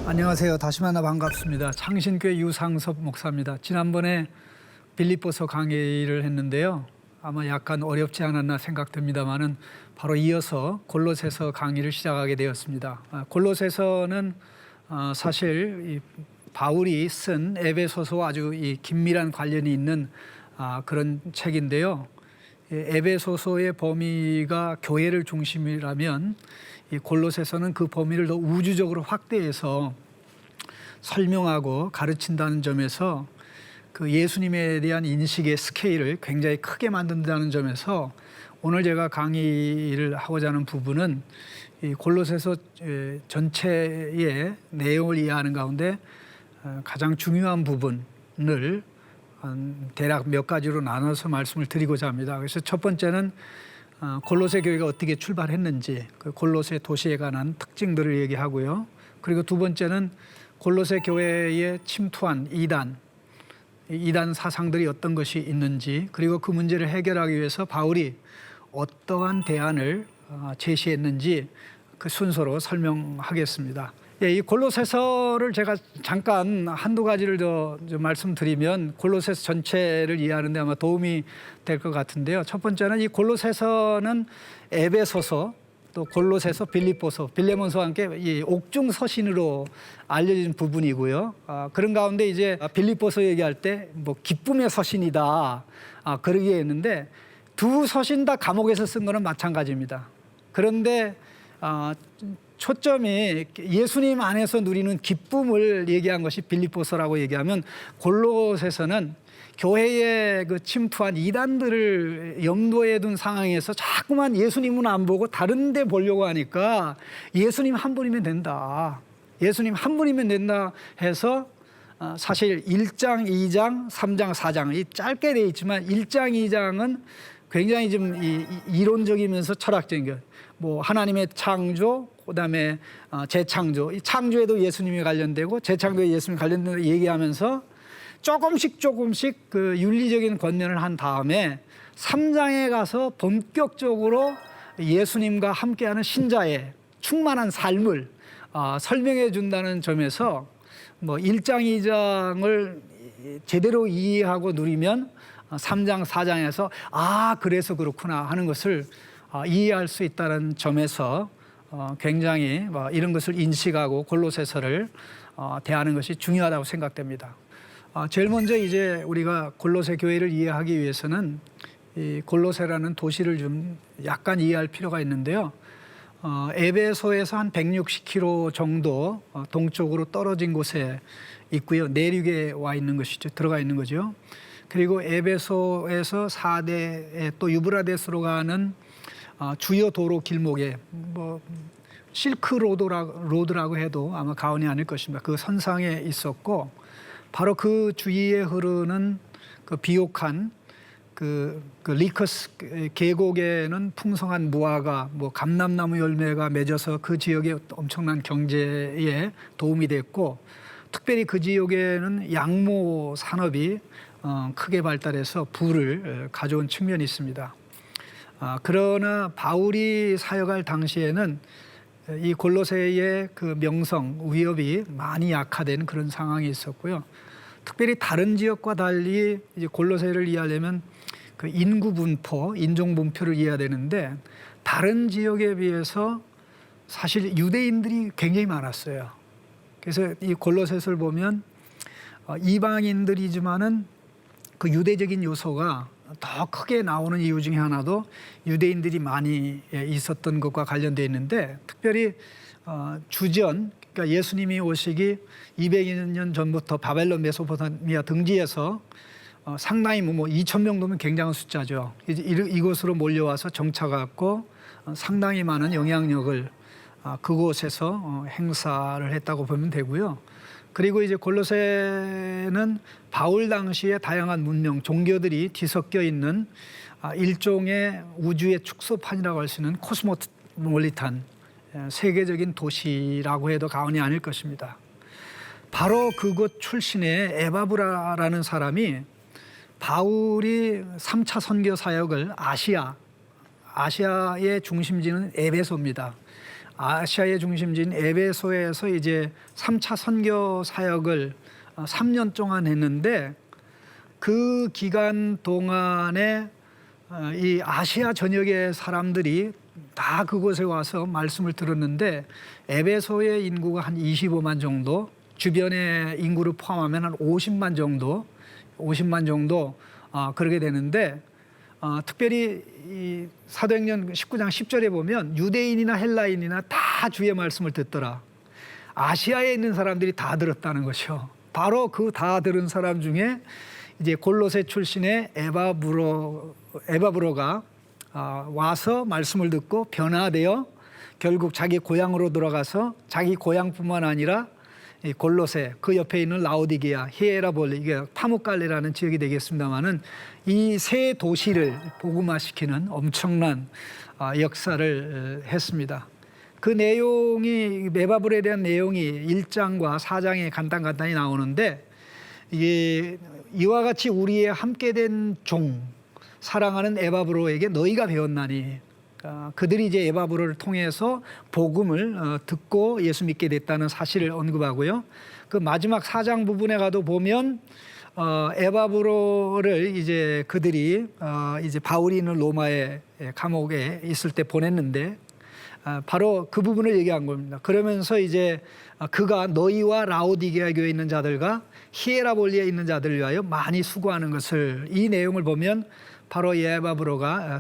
안녕하세요. 다시 만나 반갑습니다. 창신교회 유상섭 목사입니다. 지난번에 빌립보서 강의를 했는데요. 아마 약간 어렵지 않았나 생각됩니다만은 바로 이어서 골로새서 강의를 시작하게 되었습니다. 골로새서는 사실 바울이 쓴 에베소서와 아주 긴밀한 관련이 있는 그런 책인데요. 에베소서의 범위가 교회를 중심이라면 이 골로새서는 그 범위를 더 우주적으로 확대해서 설명하고 가르친다는 점에서 그 예수님에 대한 인식의 스케일을 굉장히 크게 만든다는 점에서 오늘 제가 강의를 하고자 하는 부분은 이 골로새서 전체의 내용을 이해하는 가운데 가장 중요한 부분을 대략 몇 가지로 나눠서 말씀을 드리고자 합니다. 그래서 첫 번째는 골로새 교회가 어떻게 출발했는지, 그 골로새 도시에 관한 특징들을 얘기하고요. 그리고 두 번째는 골로새 교회에 침투한 이단 사상들이 어떤 것이 있는지, 그리고 그 문제를 해결하기 위해서 바울이 어떠한 대안을 제시했는지 그 순서로 설명하겠습니다. 이 골로새서를 제가 잠깐 한두 가지를 더 말씀드리면 골로새서 전체를 이해하는 데 아마 도움이 될 것 같은데요. 첫 번째는 이 골로새서는 에베소서, 또 골로새서, 빌립보서, 빌레몬서와 함께 이 옥중 서신으로 알려진 부분이고요. 그런 가운데 이제 빌립보서 얘기할 때 뭐 기쁨의 서신이다 그러게 했는데 두 서신 다 감옥에서 쓴 거는 마찬가지입니다. 그런데 초점이 예수님 안에서 누리는 기쁨을 얘기한 것이 빌립보서라고 얘기하면 골로새서는 교회에 그 침투한 이단들을 염두에 둔 상황에서 자꾸만 예수님은 안 보고 다른 데 보려고 하니까 예수님 한 분이면 된다. 예수님 한 분이면 된다 해서 사실 1장, 2장, 3장, 4장 이 짧게 돼 있지만 1장, 2장은 굉장히 좀 이론적이면서 철학적인 것. 뭐 하나님의 창조, 그다음에 재창조. 이 창조에도 예수님이 관련되고 재창조에 예수님이 관련되고 얘기하면서 조금씩 그 윤리적인 권면을 한 다음에 3장에 가서 본격적으로 예수님과 함께하는 신자의 충만한 삶을 설명해 준다는 점에서 뭐 1장, 2장을 제대로 이해하고 누리면 3장, 4장에서 그래서 그렇구나 하는 것을 이해할 수 있다는 점에서 굉장히 이런 것을 인식하고 골로새서를 대하는 것이 중요하다고 생각됩니다. 제일 먼저 이제 우리가 골로새 교회를 이해하기 위해서는 이 골로새라는 도시를 좀 약간 이해할 필요가 있는데요. 에베소에서 한 160km 정도 동쪽으로 떨어진 곳에 있고요. 내륙에 와 있는 것이죠. 들어가 있는 거죠. 그리고 에베소에서 4대에 또 유브라데스로 가는 주요 도로 길목에 뭐 실크 로드라고 해도 아마 가언이 아닐 것입니다. 그 선상에 있었고 바로 그 주위에 흐르는 그 비옥한 그 리커스 계곡에는 풍성한 무화과, 뭐 감람나무 열매가 맺어서 그 지역의 엄청난 경제에 도움이 됐고 특별히 그 지역에는 양모 산업이 크게 발달해서 부를 가져온 측면이 있습니다. 그러나 바울이 사역할 당시에는 이 골로새의 그 명성, 위협이 많이 약화된 그런 상황이 있었고요. 특별히 다른 지역과 달리 이제 골로새를 이해하려면 그 인구 분포, 인종 분표를 이해해야 되는데 다른 지역에 비해서 사실 유대인들이 굉장히 많았어요. 그래서 이 골로새서를 보면 이방인들이지만은 그 유대적인 요소가 더 크게 나오는 이유 중에 하나도 유대인들이 많이 있었던 것과 관련되어 있는데 특별히 주전, 그러니까 예수님이 오시기 200년 전부터 바벨론 메소포타미아 등지에서 상당히 뭐 2,000명 정도면 굉장한 숫자죠. 이곳으로 몰려와서 정착하고 상당히 많은 영향력을 그곳에서 행사를 했다고 보면 되고요. 그리고 이제 골로새는 바울 당시에 다양한 문명, 종교들이 뒤섞여 있는 일종의 우주의 축소판이라고 할 수 있는 코스모폴리탄 세계적인 도시라고 해도 과언이 아닐 것입니다. 바로 그곳 출신의 에바브라라는 사람이 바울이 3차 선교 사역을 아시아의 중심지는 에베소입니다. 아시아의 중심지인 에베소에서 이제 3차 선교 사역을 3년 동안 했는데 그 기간 동안에 이 아시아 전역의 사람들이 다 그곳에 와서 말씀을 들었는데 에베소의 인구가 한 25만 정도, 주변의 인구를 포함하면 한 50만 정도 그러게 되는데 특별히 이 사도행전 19장 10절에 보면 유대인이나 헬라인이나 다 주의 말씀을 듣더라. 아시아에 있는 사람들이 다 들었다는 것이요. 바로 그 다 들은 사람 중에 이제 골로새 출신의 에바브로가 와서 말씀을 듣고 변화되어 결국 자기 고향으로 돌아가서 자기 고향뿐만 아니라 골로새 그 옆에 있는 라오디게아, 히에라볼리, 이게 파묵갈레라는 지역이 되겠습니다만은 이 세 도시를 복음화시키는 엄청난 역사를 했습니다. 그 내용이 에바브로에 대한 내용이 1장과 4장에 간단히 나오는데 이게 이와 같이 우리의 함께된 종 사랑하는 에바브로에게 너희가 배웠나니 그들이 이제 에바브로를 통해서 복음을 듣고 예수 믿게 됐다는 사실을 언급하고요. 그 마지막 4장 부분에 가도 보면 에바브로를 이제 그들이 이제 바울이 있는 로마의 감옥에 있을 때 보냈는데 바로 그 부분을 얘기한 겁니다. 그러면서 이제 그가 너희와 라오디게아 교회에 있는 자들과 히에라볼리에 있는 자들을 위하여 많이 수고하는 것을 이 내용을 보면 바로 에바브로가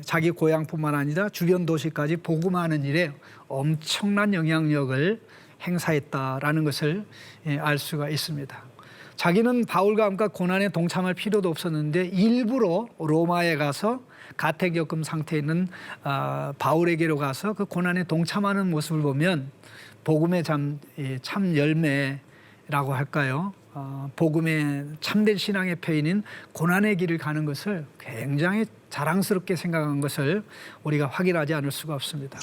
자기 고향뿐만 아니라 주변 도시까지 복음하는 일에 엄청난 영향력을 행사했다라는 것을 알 수가 있습니다. 자기는 바울과 함께 고난에 동참할 필요도 없었는데 일부러 로마에 가서 가택연금 상태에 있는 바울에게로 가서 그 고난에 동참하는 모습을 보면 복음의 참 열매라고 할까요? 복음의 참된 신앙의 표현인 고난의 길을 가는 것을 굉장히 자랑스럽게 생각한 것을 우리가 확인하지 않을 수가 없습니다.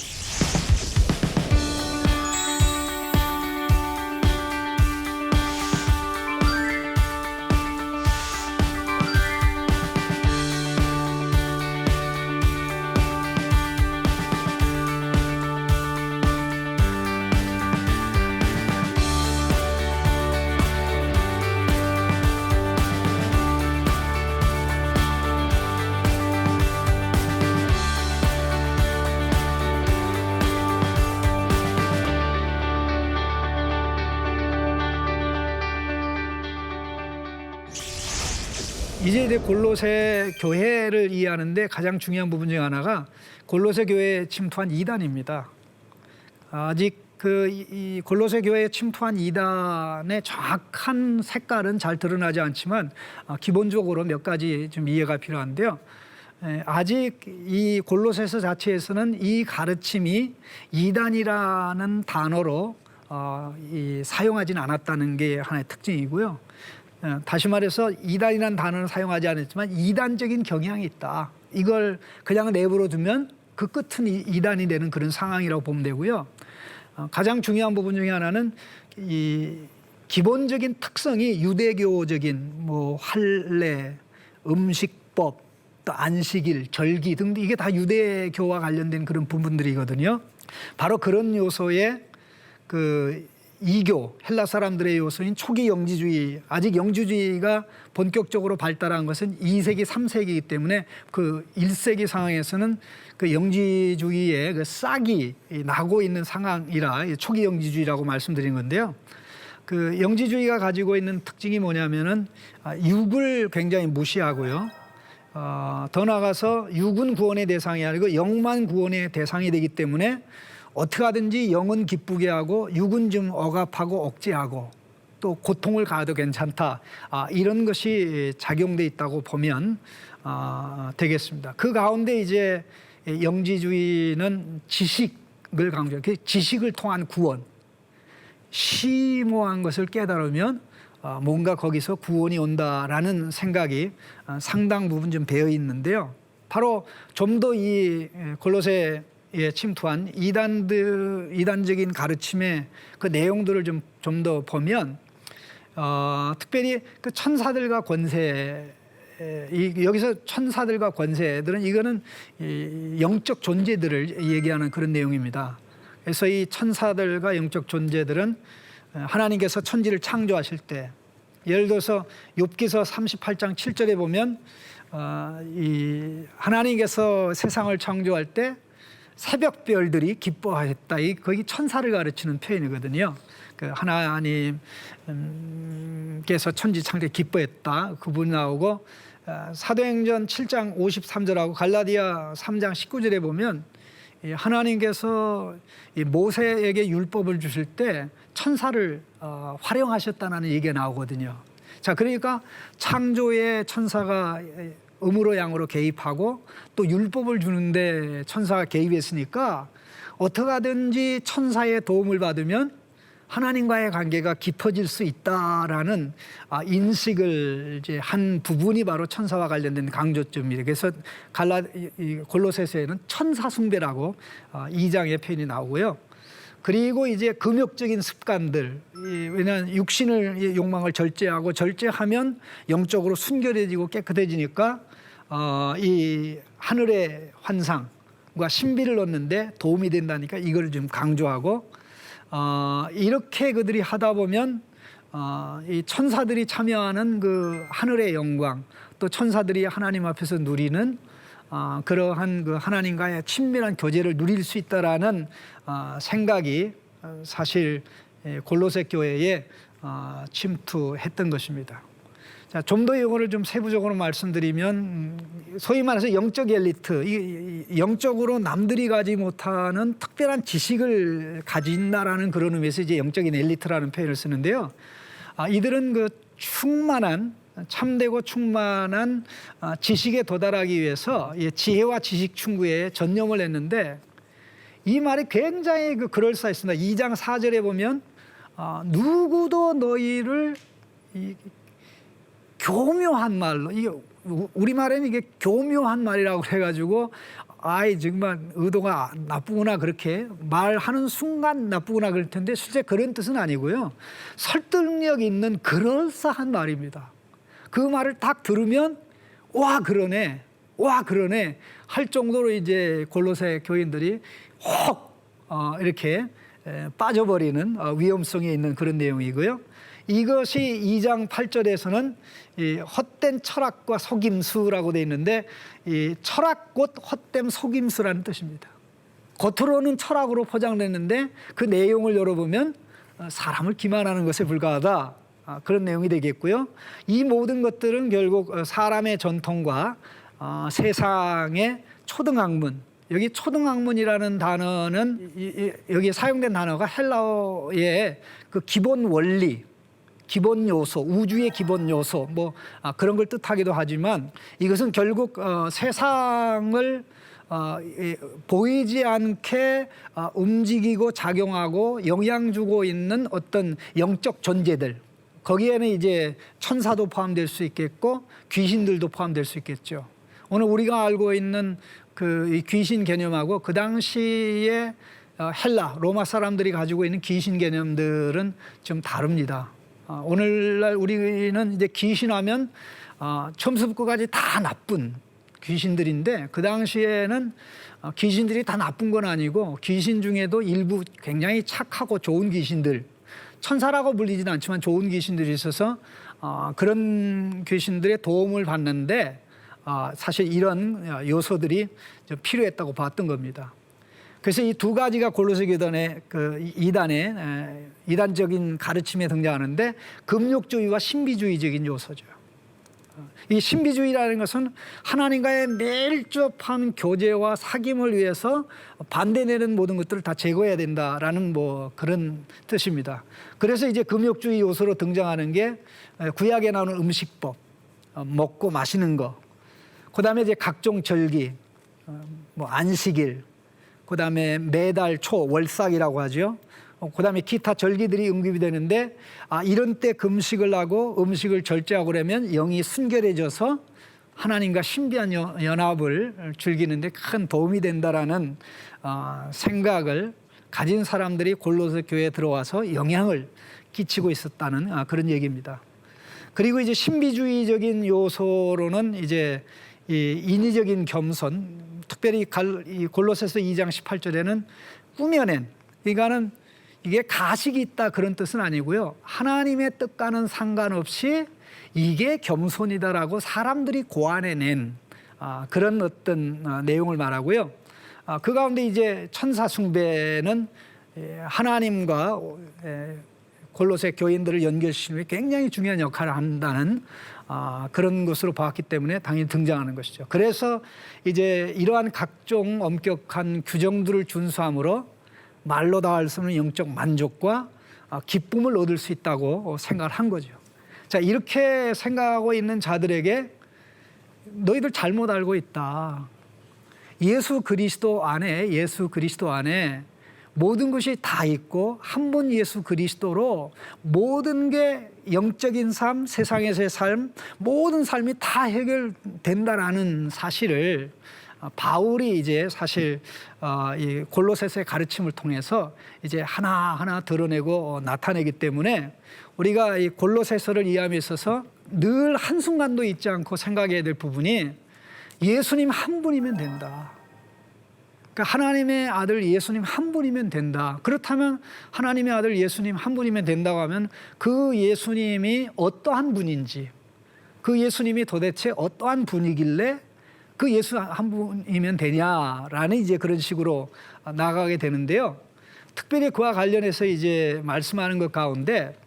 이제 골로새 교회를 이해하는데 가장 중요한 부분 중 하나가 골로새 교회에 침투한 이단입니다. 아직 이 골로새 교회에 침투한 이단의 정확한 색깔은 잘 드러나지 않지만 기본적으로 몇 가지 좀 이해가 필요한데요. 아직 이 골로새서 자체에서는 이 가르침이 이단이라는 단어로 사용하지는 않았다는 게 하나의 특징이고요. 다시 말해서 이단이라는 단어는 사용하지 않았지만 이단적인 경향이 있다. 이걸 그냥 내버려 두면 그 끝은 이단이 되는 그런 상황이라고 보면 되고요. 가장 중요한 부분 중에 하나는 이 기본적인 특성이 유대교적인 할례, 음식법, 또 안식일, 절기 등 이게 다 유대교와 관련된 그런 부분들이거든요. 바로 그런 요소에 이교, 헬라 사람들의 요소인 초기 영지주의, 아직 영지주의가 본격적으로 발달한 것은 2세기, 3세기이기 때문에 그 1세기 상황에서는 그 영지주의의 그 싹이 나고 있는 상황이라 초기 영지주의라고 말씀드린 건데요. 그 영지주의가 가지고 있는 특징이 뭐냐면은 육을 굉장히 무시하고요. 더 나아가서 육은 구원의 대상이 아니고 영만 구원의 대상이 되기 때문에 어떻게 하든지 영은 기쁘게 하고 육은 좀 억압하고 억제하고 또 고통을 가도 괜찮다. 이런 것이 작용돼 있다고 보면 되겠습니다. 그 가운데 이제 영지주의는 지식을 강조해요. 지식을 통한 구원, 심오한 것을 깨달으면 뭔가 거기서 구원이 온다라는 생각이 상당 부분 좀 배어 있는데요. 바로 좀 더 이 골로새 침투한 이단적인 가르침의 그 내용들을 좀 더 보면 특별히 그 천사들과 권세 여기서 천사들과 권세들은 이거는 이 영적 존재들을 얘기하는 그런 내용입니다. 그래서 이 천사들과 영적 존재들은 하나님께서 천지를 창조하실 때, 예를 들어서 욥기서 38장 7절에 보면 이 하나님께서 세상을 창조할 때 새벽별들이 기뻐하였다. 이 거기 천사를 가르치는 표현이거든요. 그 하나님께서 천지 창조에 기뻐했다. 그 부분이 나오고, 사도행전 7장 53절하고 갈라디아 3장 19절에 보면 하나님께서 모세에게 율법을 주실 때 천사를 활용하셨다는 얘기가 나오거든요. 자, 그러니까 창조에 천사가 음으로 양으로 개입하고 또 율법을 주는데 천사가 개입했으니까 어떻게 하든지 천사의 도움을 받으면 하나님과의 관계가 깊어질 수 있다라는 인식을 이제 한 부분이 바로 천사와 관련된 강조점이에요. 그래서 골로새서에는 천사 숭배라고 2장의 표현이 나오고요. 그리고 이제 금욕적인 습관들, 왜냐하면 육신을 욕망을 절제하고 절제하면 영적으로 순결해지고 깨끗해지니까 이 하늘의 환상과 신비를 얻는데 도움이 된다니까 이걸 좀 강조하고, 이렇게 그들이 하다 보면 이 천사들이 참여하는 그 하늘의 영광, 또 천사들이 하나님 앞에서 누리는 그러한 그 하나님과의 친밀한 교제를 누릴 수 있다라는 생각이 사실 골로새 교회에 침투했던 것입니다. 자, 좀 더 이거를 좀 세부적으로 말씀드리면, 소위 말해서 영적 엘리트, 영적으로 남들이 가지 못하는 특별한 지식을 가진다라는 그런 의미에서 이제 영적인 엘리트라는 표현을 쓰는데요. 이들은 그 참되고 충만한 지식에 도달하기 위해서 지혜와 지식 충고에 전념을 했는데, 이 말이 굉장히 그럴싸했습니다. 2장 4절에 보면 누구도 너희를 교묘한 말로, 이게 우리말에는 이게 교묘한 말이라고 그래가지고 정말 의도가 나쁘구나, 그렇게 말하는 순간 나쁘구나 그럴 텐데 실제 그런 뜻은 아니고요. 설득력 있는 그럴싸한 말입니다. 그 말을 딱 들으면 와 그러네 할 정도로 이제 골로새 교인들이 혹 이렇게 빠져버리는 위험성이 있는 그런 내용이고요. 이것이 2장 8절에서는 이 헛된 철학과 속임수라고 되어 있는데, 이 철학 곧 헛됨 속임수라는 뜻입니다. 겉으로는 철학으로 포장됐는데 그 내용을 열어보면 사람을 기만하는 것에 불과하다, 그런 내용이 되겠고요. 이 모든 것들은 결국 사람의 전통과 세상의 초등학문, 여기 초등학문이라는 단어는 여기 사용된 단어가 헬라어의 그 기본 원리, 기본 요소, 우주의 기본 요소 그런 걸 뜻하기도 하지만, 이것은 결국 세상을 보이지 않게 움직이고 작용하고 영향 주고 있는 어떤 영적 존재들, 거기에는 이제 천사도 포함될 수 있겠고 귀신들도 포함될 수 있겠죠. 오늘 우리가 알고 있는 그 귀신 개념하고 그 당시에 로마 사람들이 가지고 있는 귀신 개념들은 좀 다릅니다. 오늘날 우리는 이제 귀신하면 처음부터 끝까지 다 나쁜 귀신들인데, 그 당시에는 귀신들이 다 나쁜 건 아니고 귀신 중에도 일부 굉장히 착하고 좋은 귀신들, 천사라고 불리지는 않지만 좋은 귀신들이 있어서 그런 귀신들의 도움을 받는데 사실 이런 요소들이 좀 필요했다고 봤던 겁니다. 그래서 이 두 가지가 골로새 교단의 그 이단적인 가르침에 등장하는데, 금욕주의와 신비주의적인 요소죠. 이 신비주의라는 것은 하나님과의 밀접한 교제와 사귐을 위해서 반대되는 모든 것들을 다 제거해야 된다라는 그런 뜻입니다. 그래서 이제 금욕주의 요소로 등장하는 게 구약에 나오는 음식법, 먹고 마시는 거, 그다음에 이제 각종 절기, 안식일, 그다음에 매달 초 월삭이라고 하죠. 그다음에 기타 절기들이 언급이 되는데, 이런 때 금식을 하고 음식을 절제하고 그러면 영이 순결해져서 하나님과 신비한 연합을 즐기는 데 큰 도움이 된다라는 생각을 가진 사람들이 골로새 교회에 들어와서 영향을 끼치고 있었다는 그런 얘기입니다. 그리고 이제 신비주의적인 요소로는 이제 이 인위적인 겸손, 특별히 이 골로새서 2장 18절에는 꾸며낸, 그러니까는 이게 가식이 있다 그런 뜻은 아니고요. 하나님의 뜻과는 상관없이 이게 겸손이다라고 사람들이 고안해낸 그런 어떤 내용을 말하고요. 그 가운데 이제 천사 숭배는 하나님과 골로새 교인들을 연결시키는 데 굉장히 중요한 역할을 한다는 그런 것으로 보았기 때문에 당연히 등장하는 것이죠. 그래서 이제 이러한 각종 엄격한 규정들을 준수함으로 말로 다 할 수 없는 영적 만족과 기쁨을 얻을 수 있다고 생각을 한 거죠. 자, 이렇게 생각하고 있는 자들에게 너희들 잘못 알고 있다. 예수 그리스도 안에 모든 것이 다 있고 한 분 예수 그리스도로 모든 게 영적인 삶, 세상에서의 삶, 모든 삶이 다 해결된다라는 사실을 바울이 이제 사실 이 골로새서의 가르침을 통해서 이제 하나하나 드러내고 나타내기 때문에 우리가 이 골로새서를 이해함에 있어서 늘 한순간도 잊지 않고 생각해야 될 부분이 예수님 한 분이면 된다. 그러니까 하나님의 아들 예수님 한 분이면 된다. 그렇다면 하나님의 아들 예수님 한 분이면 된다고 하면 그 예수님이 어떠한 분인지, 그 예수님이 도대체 어떠한 분이길래 그 예수 한 분이면 되냐라는 이제 그런 식으로 나가게 되는데요. 특별히 그와 관련해서 이제 말씀하는 것 가운데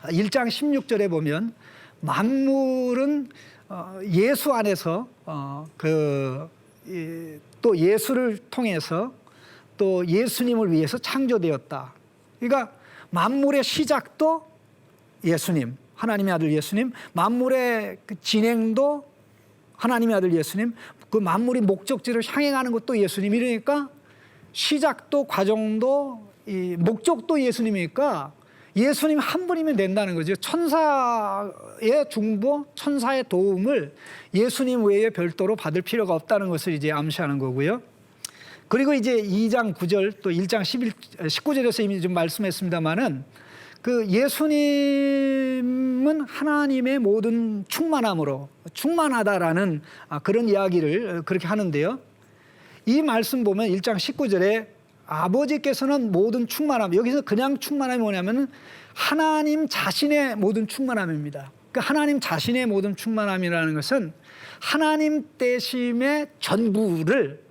1장 16절에 보면 만물은 예수 안에서 또 예수를 통해서 또 예수님을 위해서 창조되었다. 그러니까 만물의 시작도 예수님, 하나님의 아들 예수님, 만물의 그 진행도 하나님의 아들 예수님, 그 만물이 목적지를 향해 가는 것도 예수님. 이러니까 시작도 과정도 이 목적도 예수님이니까 예수님 한 분이면 된다는 거죠. 천사의 중보, 천사의 도움을 예수님 외에 별도로 받을 필요가 없다는 것을 이제 암시하는 거고요. 그리고 이제 2장 9절 또 1장 19절에서 이미 좀 말씀했습니다만은 그 예수님은 하나님의 모든 충만함으로 충만하다라는 그런 이야기를 그렇게 하는데요. 이 말씀 보면 1장 19절에 아버지께서는 모든 충만함, 여기서 그냥 충만함이 뭐냐면 하나님 자신의 모든 충만함입니다. 그러니까 하나님 자신의 모든 충만함이라는 것은 하나님 떼심의 전부를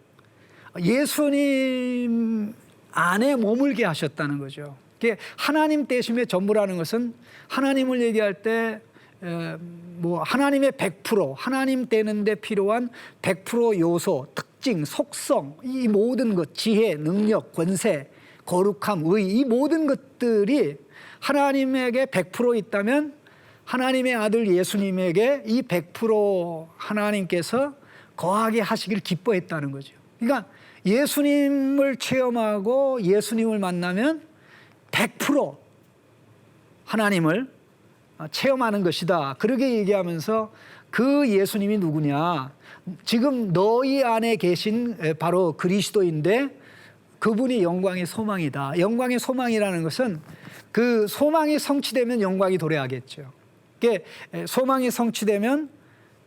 예수님 안에 머물게 하셨다는 거죠. 하나님 떼심의 전부라는 것은 하나님을 얘기할 때 뭐 하나님의 100%, 하나님 떼는데 필요한 100% 요소, 특징, 속성, 이 모든 것, 지혜, 능력, 권세, 거룩함, 의, 이 모든 것들이 하나님에게 100% 있다면 하나님의 아들 예수님에게 이 100% 하나님께서 거하게 하시기를 기뻐했다는 거죠. 그러니까 예수님을 체험하고 예수님을 만나면 100% 하나님을 체험하는 것이다. 그렇게 얘기하면서 그 예수님이 누구냐? 지금 너희 안에 계신 바로 그리스도인데 그분이 영광의 소망이다. 영광의 소망이라는 것은 그 소망이 성취되면 영광이 도래하겠죠. 소망이 성취되면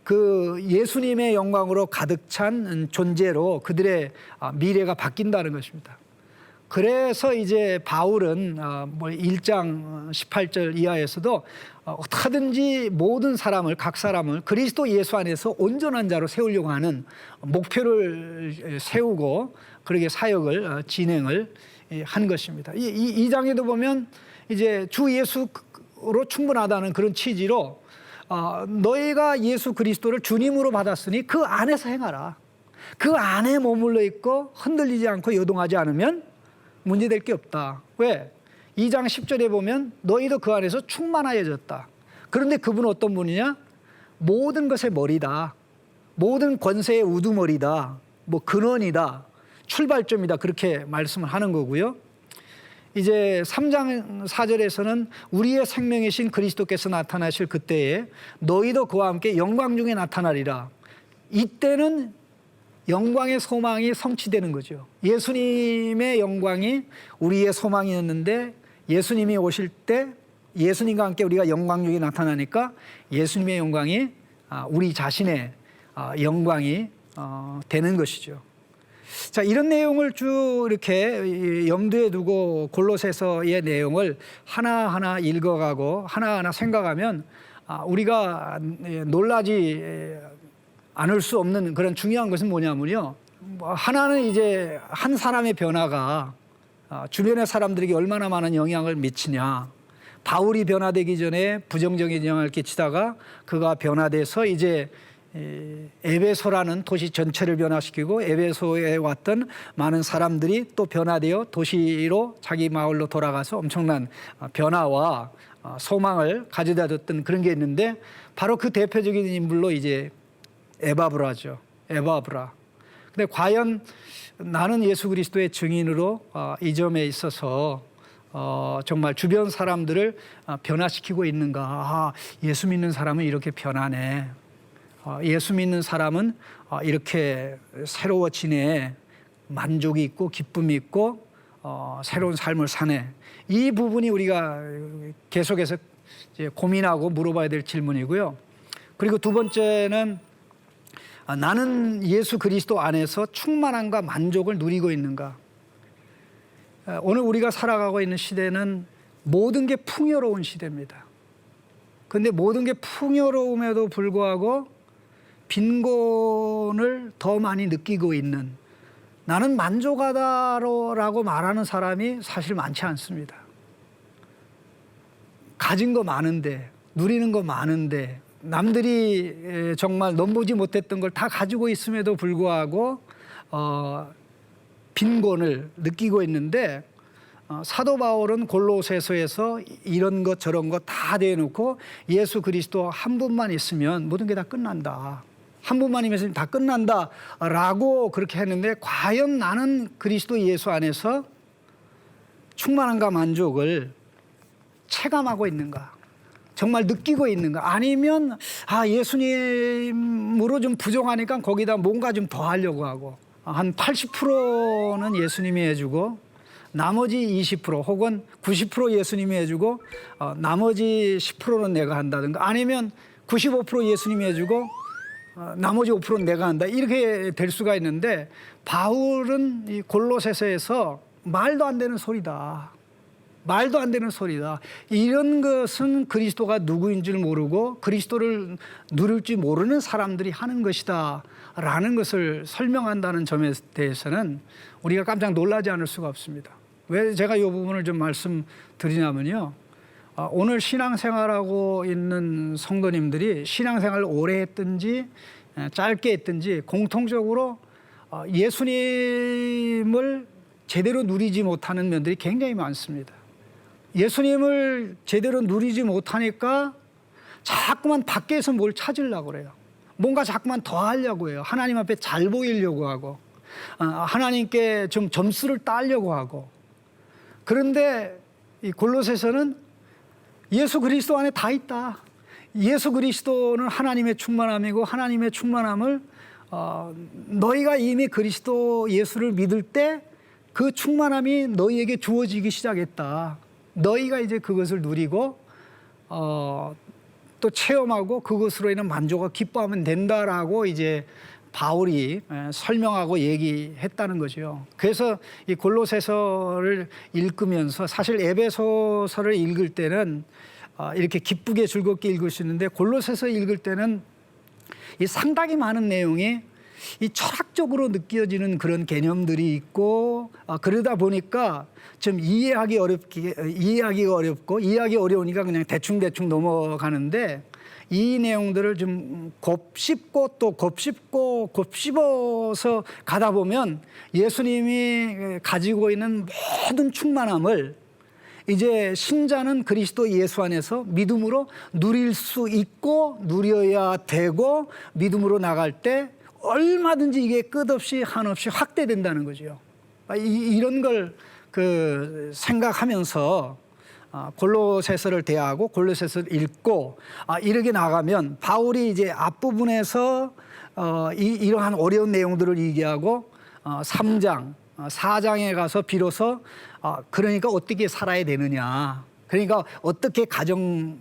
그 예수님의 영광으로 가득 찬 존재로 그들의 미래가 바뀐다는 것입니다. 그래서 이제 바울은 1장 18절 이하에서도 어떻게든지 모든 사람을, 각 사람을 그리스도 예수 안에서 온전한 자로 세우려고 하는 목표를 세우고 그렇게 사역을 진행을 한 것입니다. 이 장에도 보면 이제 주 예수로 충분하다는 그런 취지로 너희가 예수 그리스도를 주님으로 받았으니 그 안에서 행하라. 그 안에 머물러 있고 흔들리지 않고 요동하지 않으면 문제될 게 없다. 왜? 2장 10절에 보면 너희도 그 안에서 충만하여졌다. 그런데 그분은 어떤 분이냐? 모든 것의 머리다. 모든 권세의 우두머리다. 뭐 근원이다. 출발점이다. 그렇게 말씀을 하는 거고요. 이제 3장 4절에서는 우리의 생명이신 그리스도께서 나타나실 그때에 너희도 그와 함께 영광 중에 나타나리라. 이때는 영광의 소망이 성취되는 거죠. 예수님의 영광이 우리의 소망이었는데 예수님이 오실 때 예수님과 함께 우리가 영광력이 나타나니까 예수님의 영광이 우리 자신의 영광이 되는 것이죠. 자, 이런 내용을 쭉 이렇게 염두에 두고 골로새서의 내용을 하나하나 읽어가고 하나하나 생각하면 우리가 놀라지 않을 수 없는 그런 중요한 것은 뭐냐면요. 하나는 이제 한 사람의 변화가 주변의 사람들에게 얼마나 많은 영향을 미치냐. 바울이 변화되기 전에 부정적인 영향을 끼치다가 그가 변화돼서 이제 에베소라는 도시 전체를 변화시키고 에베소에 왔던 많은 사람들이 또 변화되어 도시로 자기 마을로 돌아가서 엄청난 변화와 소망을 가져다 줬던 그런 게 있는데 바로 그 대표적인 인물로 이제 에바브라죠. 에바브라. 근데 과연 나는 예수 그리스도의 증인으로 이 점에 있어서 정말 주변 사람들을 변화시키고 있는가. 예수 믿는 사람은 이렇게 변하네. 예수 믿는 사람은 이렇게 새로워지네. 만족이 있고 기쁨이 있고 새로운 삶을 사네. 이 부분이 우리가 계속해서 이제 고민하고 물어봐야 될 질문이고요. 그리고 두 번째는 나는 예수 그리스도 안에서 충만함과 만족을 누리고 있는가. 오늘 우리가 살아가고 있는 시대는 모든 게 풍요로운 시대입니다. 그런데 모든 게 풍요로움에도 불구하고 빈곤을 더 많이 느끼고 있는, 나는 만족하다라고 말하는 사람이 사실 많지 않습니다. 가진 거 많은데, 누리는 거 많은데, 남들이 정말 넘보지 못했던 걸 다 가지고 있음에도 불구하고 빈곤을 느끼고 있는데, 사도 바울은 골로새서에서 이런 것 저런 것 다 대놓고 예수 그리스도 한 분만 있으면 모든 게 다 끝난다. 한 분만 있으면 다 끝난다라고 그렇게 했는데, 과연 나는 그리스도 예수 안에서 충만함과 만족을 체감하고 있는가? 정말 느끼고 있는가? 아니면 예수님으로 좀 부족하니까 거기다 뭔가 좀 더 하려고 하고 한 80%는 예수님이 해주고 나머지 20% 혹은 90% 예수님이 해주고 나머지 10%는 내가 한다든가, 아니면 95% 예수님이 해주고 나머지 5%는 내가 한다, 이렇게 될 수가 있는데, 바울은 이 골로새서에서 말도 안 되는 소리다. 말도 안 되는 소리다. 이런 것은 그리스도가 누구인 줄 모르고 그리스도를 누릴 줄 모르는 사람들이 하는 것이다 라는 것을 설명한다는 점에 대해서는 우리가 깜짝 놀라지 않을 수가 없습니다. 왜 제가 이 부분을 좀 말씀드리냐면요. 오늘 신앙생활하고 있는 성도님들이 신앙생활을 오래 했든지 짧게 했든지 공통적으로 예수님을 제대로 누리지 못하는 면들이 굉장히 많습니다. 예수님을 제대로 누리지 못하니까 자꾸만 밖에서 뭘 찾으려고 그래요. 뭔가 자꾸만 더 하려고 해요. 하나님 앞에 잘 보이려고 하고 하나님께 좀 점수를 따려고 하고. 그런데 이 골로새서는 예수 그리스도 안에 다 있다. 예수 그리스도는 하나님의 충만함이고, 하나님의 충만함을 너희가 이미 그리스도 예수를 믿을 때 그 충만함이 너희에게 주어지기 시작했다. 너희가 이제 그것을 누리고 또 체험하고 그것으로 인한 만족과 기뻐하면 된다라고 이제 바울이 설명하고 얘기했다는 거죠. 그래서 이 골로새서를 읽으면서, 사실 에베소서를 읽을 때는 이렇게 기쁘게 즐겁게 읽을 수 있는데, 골로새서 읽을 때는 이 상당히 많은 내용이 이 철학적으로 느껴지는 그런 개념들이 있고, 그러다 보니까 좀 이해하기가 어렵고 이해하기 어려우니까 그냥 대충 넘어가는데, 이 내용들을 좀 곱씹고 또 곱씹어서 가다 보면 예수님이 가지고 있는 모든 충만함을 이제 신자는 그리스도 예수 안에서 믿음으로 누릴 수 있고, 누려야 되고, 믿음으로 나갈 때 얼마든지 이게 끝없이 한없이 확대된다는 거죠. 이런 걸 생각하면서 골로새서를 대하고 골로새서를 읽고 이렇게 나가면, 바울이 이제 앞부분에서 이러한 어려운 내용들을 얘기하고 3장, 4장에 가서 비로소 그러니까 어떻게 살아야 되느냐. 그러니까 어떻게 가정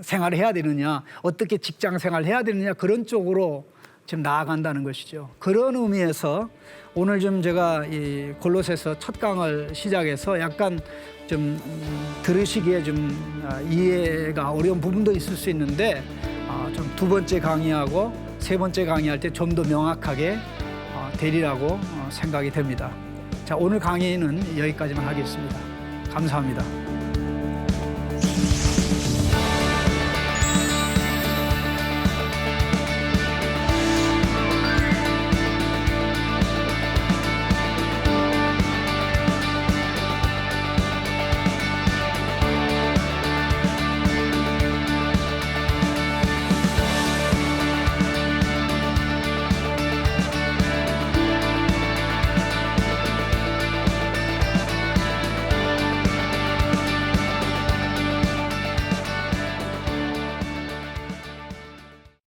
생활을 해야 되느냐, 어떻게 직장 생활을 해야 되느냐, 그런 쪽으로 지금 나아간다는 것이죠. 그런 의미에서 오늘 좀 제가 이 골로새서 첫 강을 시작해서 약간 좀 들으시기에 좀 이해가 어려운 부분도 있을 수 있는데 좀 두 번째 강의하고 세 번째 강의할 때 좀 더 명확하게 되리라고 생각이 됩니다. 자, 오늘 강의는 여기까지만 하겠습니다. 감사합니다.